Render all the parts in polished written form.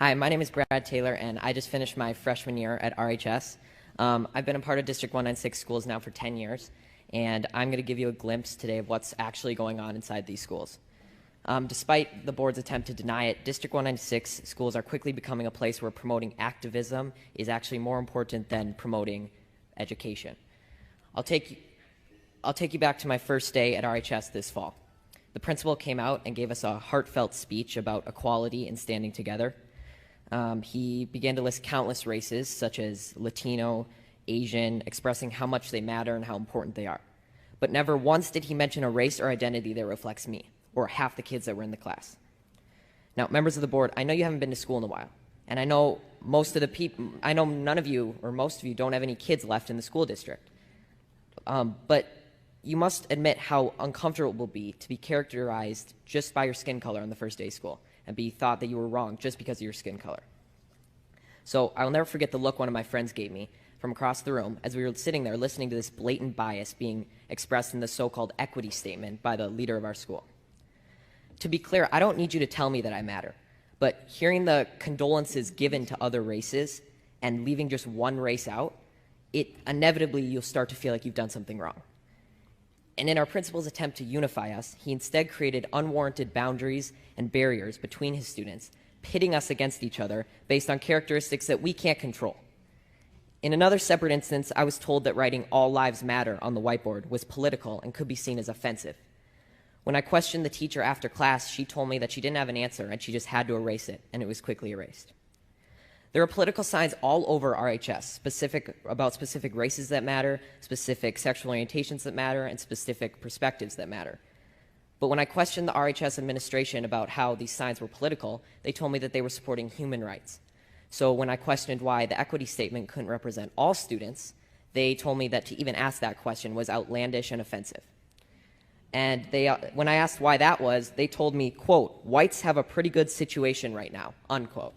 Hi, my name is Brad Taylor, and I just finished my freshman year at RHS. I've been a part of District 196 schools now for 10 years, and I'm going to give you a glimpse today of what's actually going on inside these schools. Despite the board's attempt to deny it, District 196 schools are quickly becoming a place where promoting activism is actually more important than promoting education. I'll take you back to my first day at RHS this fall. The principal came out and gave us a heartfelt speech about equality and standing together. He began to list countless races, such as Latino, Asian, expressing how much they matter and how important they are. But never once did he mention a race or identity that reflects me, or half the kids that were in the class. Now, members of the board, I know you haven't been to school in a while, and I know none of you, or most of you, don't have any kids left in the school district. But you must admit how uncomfortable it will be to be characterized just by your skin color on the first day of school, and be thought that you were wrong just because of your skin color. So I will never forget the look one of my friends gave me from across the room as we were sitting there listening to this blatant bias being expressed in the so-called equity statement by the leader of our school. To be clear, I don't need you to tell me that I matter, but hearing the condolences given to other races and leaving just one race out, inevitably you'll start to feel like you've done something wrong. And in our principal's attempt to unify us, he instead created unwarranted boundaries and barriers between his students, pitting us against each other based on characteristics that we can't control. In another separate instance, I was told that writing "All Lives Matter" on the whiteboard was political and could be seen as offensive. When I questioned the teacher after class, she told me that she didn't have an answer and she just had to erase it, and it was quickly erased. There are political signs all over RHS about specific races that matter, specific sexual orientations that matter, and specific perspectives that matter. But when I questioned the RHS administration about how these signs were political, they told me that they were supporting human rights. So when I questioned why the equity statement couldn't represent all students, they told me that to even ask that question was outlandish and offensive. And when I asked why that was, they told me, quote, "Whites have a pretty good situation right now," unquote.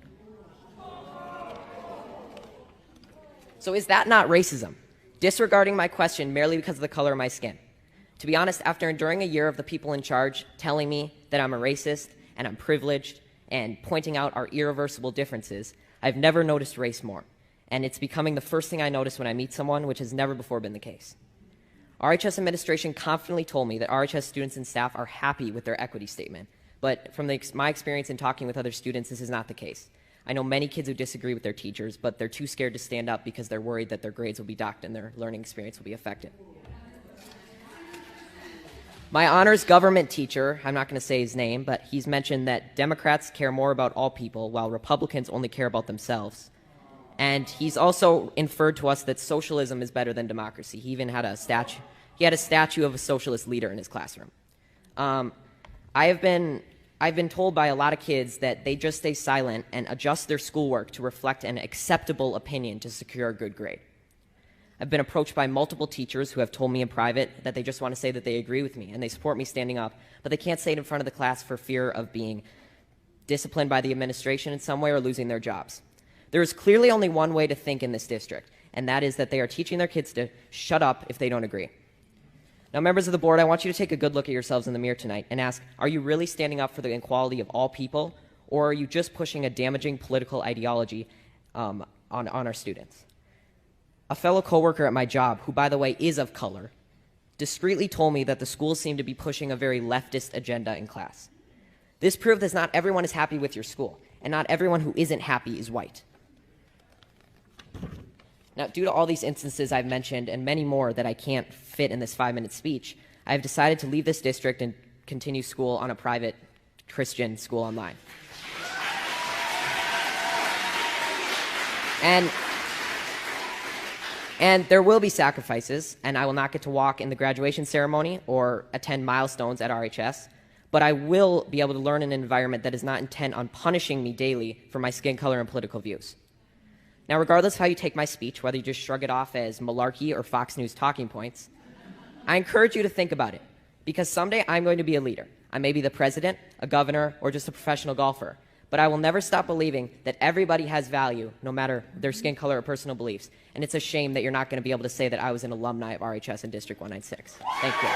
So is that not racism? Disregarding my question merely because of the color of my skin? To be honest, after enduring a year of the people in charge telling me that I'm a racist and I'm privileged and pointing out our irreversible differences, I've never noticed race more. And it's becoming the first thing I notice when I meet someone, which has never before been the case. RHS administration confidently told me that RHS students and staff are happy with their equity statement. But from my experience in talking with other students, this is not the case. I know many kids who disagree with their teachers, but they're too scared to stand up because they're worried that their grades will be docked and their learning experience will be affected. My honors government teacher, I'm not going to say his name, but he's mentioned that Democrats care more about all people while Republicans only care about themselves. And he's also inferred to us that socialism is better than democracy. He even had a statue of a socialist leader in his classroom. I've been told by a lot of kids that they just stay silent and adjust their schoolwork to reflect an acceptable opinion to secure a good grade. I've been approached by multiple teachers who have told me in private that they just want to say that they agree with me and they support me standing up, but they can't say it in front of the class for fear of being disciplined by the administration in some way or losing their jobs. There is clearly only one way to think in this district, and that is that they are teaching their kids to shut up if they don't agree. Now, members of the board, I want you to take a good look at yourselves in the mirror tonight and ask, are you really standing up for the equality of all people, or are you just pushing a damaging political ideology on our students? A fellow coworker at my job, who by the way is of color, discreetly told me that the schools seem to be pushing a very leftist agenda in class. This proved that not everyone is happy with your school, and not everyone who isn't happy is white. Now, due to all these instances I've mentioned and many more that I can't fit in this 5-minute speech, I have decided to leave this district and continue school on a private Christian school online. And there will be sacrifices, and I will not get to walk in the graduation ceremony or attend milestones at RHS, but I will be able to learn in an environment that is not intent on punishing me daily for my skin color and political views. Now, regardless of how you take my speech, whether you just shrug it off as malarkey or Fox News talking points, I encourage you to think about it, because someday I'm going to be a leader. I may be the president, a governor, or just a professional golfer, but I will never stop believing that everybody has value, no matter their skin color or personal beliefs, and it's a shame that you're not going to be able to say that I was an alumni of RHS in District 196. Thank you.